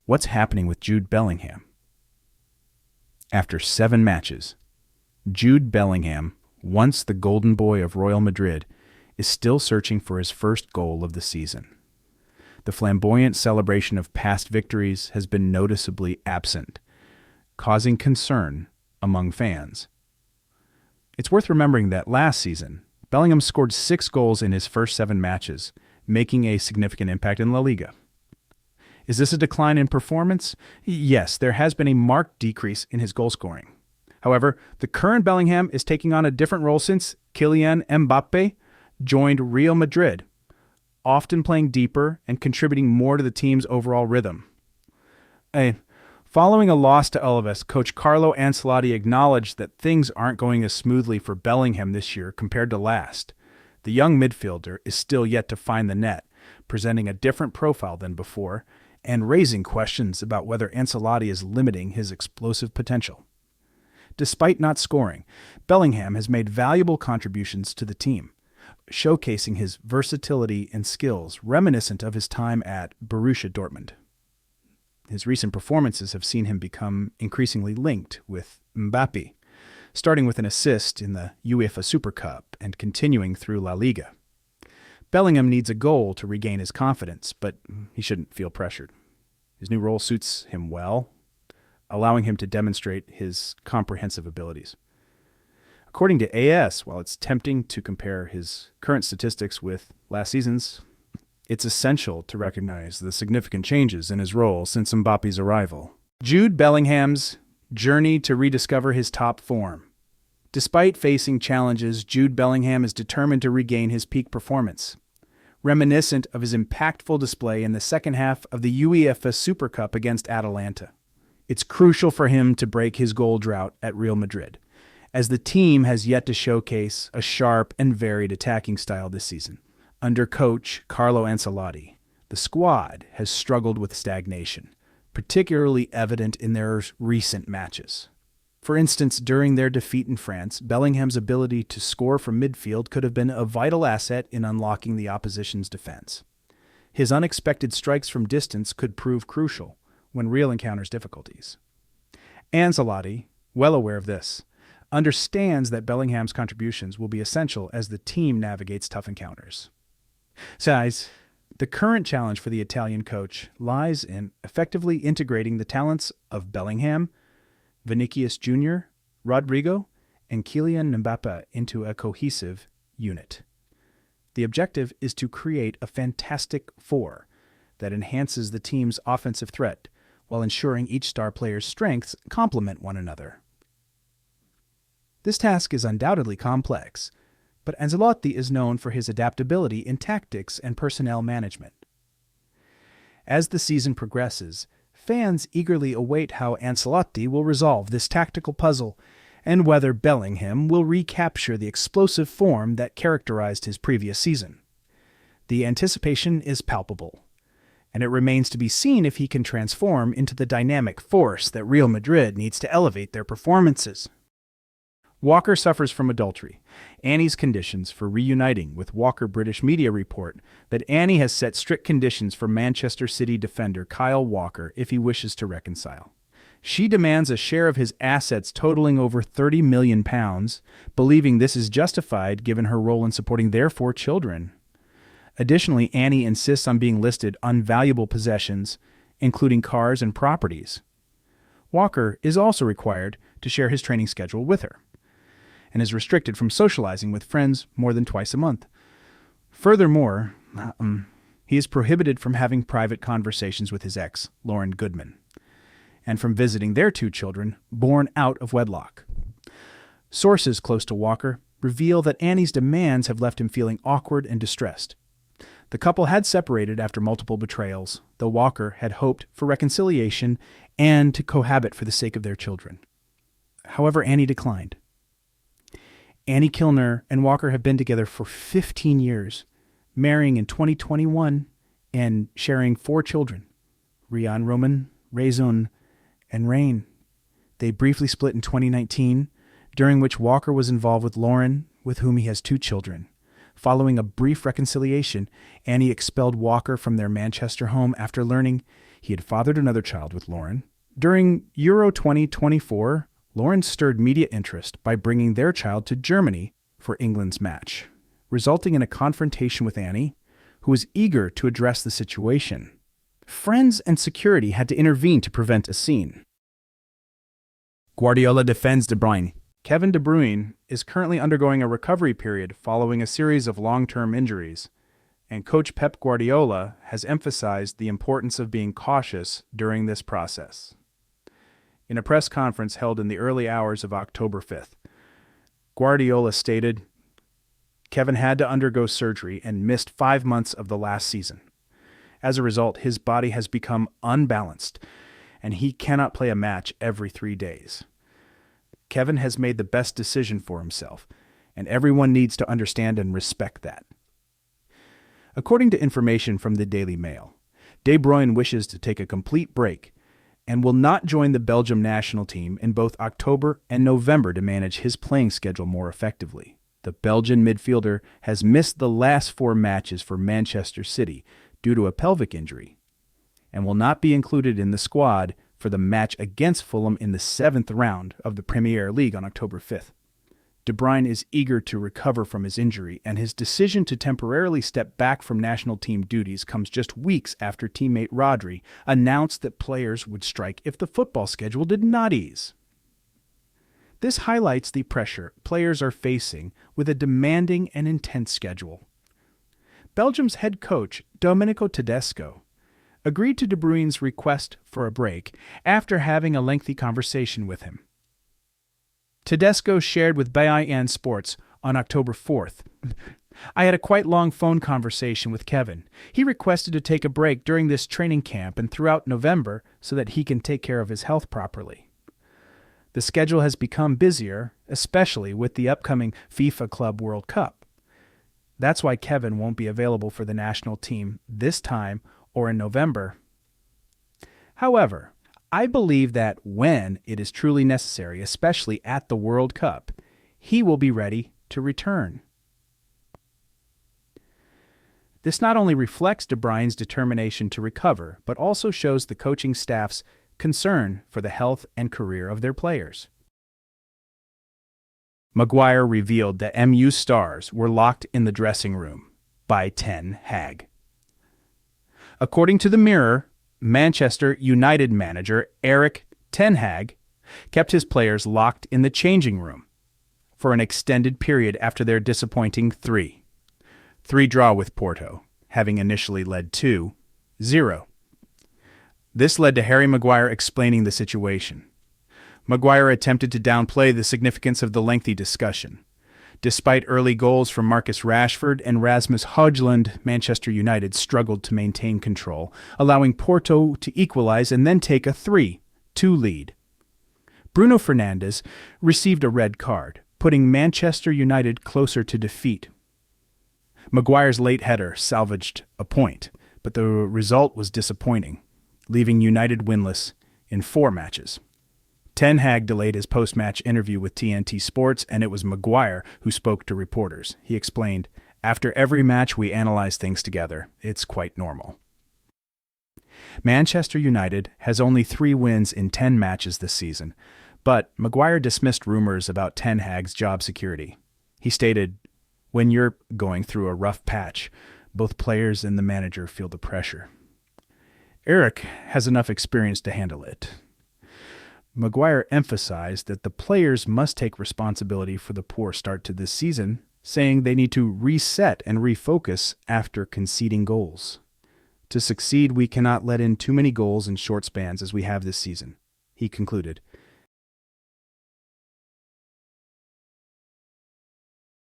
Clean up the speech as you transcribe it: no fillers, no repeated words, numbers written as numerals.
What's happening with Jude Bellingham? After 7 matches, Jude Bellingham, once the golden boy of Real Madrid, is still searching for his first goal of the season. The flamboyant celebration of past victories has been noticeably absent, causing concern among fans. It's worth remembering that last season, Bellingham scored 6 goals in his first 7 matches, making a significant impact in La Liga. Is this a decline in performance? Yes, there has been a marked decrease in his goal scoring. However, the current Bellingham is taking on a different role since Kylian Mbappe joined Real Madrid, often playing deeper and contributing more to the team's overall rhythm. Following a loss to Alaves, coach Carlo Ancelotti acknowledged that things aren't going as smoothly for Bellingham this year compared to last. The young midfielder is still yet to find the net, presenting a different profile than before, and raising questions about whether Ancelotti is limiting his explosive potential. Despite not scoring, Bellingham has made valuable contributions to the team, showcasing his versatility and skills reminiscent of his time at Borussia Dortmund. His recent performances have seen him become increasingly linked with Mbappe, starting with an assist in the UEFA Super Cup and continuing through La Liga. Bellingham needs a goal to regain his confidence, but he shouldn't feel pressured. His new role suits him well, allowing him to demonstrate his comprehensive abilities. According to AS, while it's tempting to compare his current statistics with last season's, it's essential to recognize the significant changes in his role since Mbappe's arrival. Jude Bellingham's journey to rediscover his top form. Despite facing challenges, Jude Bellingham is determined to regain his peak performance, reminiscent of his impactful display in the second half of the UEFA Super Cup against Atalanta. It's crucial for him to break his goal drought at Real Madrid, as the team has yet to showcase a sharp and varied attacking style this season. Under coach Carlo Ancelotti, the squad has struggled with stagnation, particularly evident in their recent matches. For instance, during their defeat in France, Bellingham's ability to score from midfield could have been a vital asset in unlocking the opposition's defense. His unexpected strikes from distance could prove crucial when Real encounters difficulties. Ancelotti, well aware of this, understands that Bellingham's contributions will be essential as the team navigates tough encounters. Besides, the current challenge for the Italian coach lies in effectively integrating the talents of Bellingham, Vinicius Jr., Rodrigo, and Kylian Mbappe into a cohesive unit. The objective is to create a fantastic four that enhances the team's offensive threat while ensuring each star player's strengths complement one another. This task is undoubtedly complex, but Ancelotti is known for his adaptability in tactics and personnel management. As the season progresses, fans eagerly await how Ancelotti will resolve this tactical puzzle and whether Bellingham will recapture the explosive form that characterized his previous season. The anticipation is palpable, and it remains to be seen if he can transform into the dynamic force that Real Madrid needs to elevate their performances. Walker suffers from adultery. Annie's conditions for reuniting with Walker. British media report that Annie has set strict conditions for Manchester City defender Kyle Walker if he wishes to reconcile. She demands a share of his assets totaling over £30 million, believing this is justified given her role in supporting their 4 children. Additionally, Annie insists on being listed on valuable possessions, including cars and properties. Walker is also required to share his training schedule with her, and is restricted from socializing with friends more than twice a month. Furthermore, he is prohibited from having private conversations with his ex, Lauren Goodman, and from visiting their 2 children born out of wedlock. Sources close to Walker reveal that Annie's demands have left him feeling awkward and distressed. The couple had separated after multiple betrayals, though Walker had hoped for reconciliation and to cohabit for the sake of their children. However, Annie declined. Annie Kilner and Walker have been together for 15 years, marrying in 2021 and sharing 4 children, Rian Roman, Rezon, and Rain. They briefly split in 2019, during which Walker was involved with Lauren, with whom he has 2 children. Following a brief reconciliation, Annie expelled Walker from their Manchester home after learning He had fathered another child with Lauren. During Euro 2024, Lauren stirred media interest by bringing their child to Germany for England's match, resulting in a confrontation with Annie, who was eager to address the situation. Friends and security had to intervene to prevent a scene. Guardiola defends De Bruyne. Kevin De Bruyne is currently undergoing a recovery period following a series of long-term injuries, and coach Pep Guardiola has emphasized the importance of being cautious during this process. In a press conference held in the early hours of October 5th, Guardiola stated, "Kevin had to undergo surgery and missed 5 months of the last season. As a result, his body has become unbalanced, and he cannot play a match every 3 days. Kevin has made the best decision for himself, and everyone needs to understand and respect that." According to information from the Daily Mail, De Bruyne wishes to take a complete break and will not join the Belgium national team in both October and November to manage his playing schedule more effectively. The Belgian midfielder has missed the last 4 matches for Manchester City due to a pelvic injury and will not be included in the squad for the match against Fulham in the 7th round of the Premier League on October 5th. De Bruyne is eager to recover from his injury, and his decision to temporarily step back from national team duties comes just weeks after teammate Rodri announced that players would strike if the football schedule did not ease. This highlights the pressure players are facing with a demanding and intense schedule. Belgium's head coach, Domenico Tedesco, agreed to De Bruyne's request for a break after having a lengthy conversation with him. Tedesco shared with beIN Sports on October 4th, "I had a quite long phone conversation with Kevin. He requested to take a break during this training camp and throughout November so that he can take care of his health properly. The schedule has become busier, especially with the upcoming FIFA Club World Cup. That's why Kevin won't be available for the national team this time or in November. However, I believe that when it is truly necessary, especially at the World Cup, he will be ready to return." This not only reflects De Bruyne's determination to recover, but also shows the coaching staff's concern for the health and career of their players. Maguire revealed that MU stars were locked in the dressing room by Ten Hag. According to the Mirror, Manchester United manager Erik Ten Hag kept his players locked in the changing room for an extended period after their disappointing 3-3 draw with Porto, having initially led 2-0. This led to Harry Maguire explaining the situation. Maguire attempted to downplay the significance of the lengthy discussion. Despite early goals from Marcus Rashford and Rasmus Højlund, Manchester United struggled to maintain control, allowing Porto to equalize and then take a 3-2 lead. Bruno Fernandes received a red card, putting Manchester United closer to defeat. Maguire's late header salvaged a point, but the result was disappointing, leaving United winless in 4 matches. Ten Hag delayed his post-match interview with TNT Sports, and it was Maguire who spoke to reporters. He explained, "After every match, we analyze things together. It's quite normal." Manchester United has only 3 wins in 10 matches this season, but Maguire dismissed rumors about Ten Hag's job security. He stated, "When you're going through a rough patch, both players and the manager feel the pressure. Erik has enough experience to handle it." Maguire emphasized that the players must take responsibility for the poor start to this season, saying they need to reset and refocus after conceding goals. "To succeed, we cannot let in too many goals in short spans as we have this season," he concluded.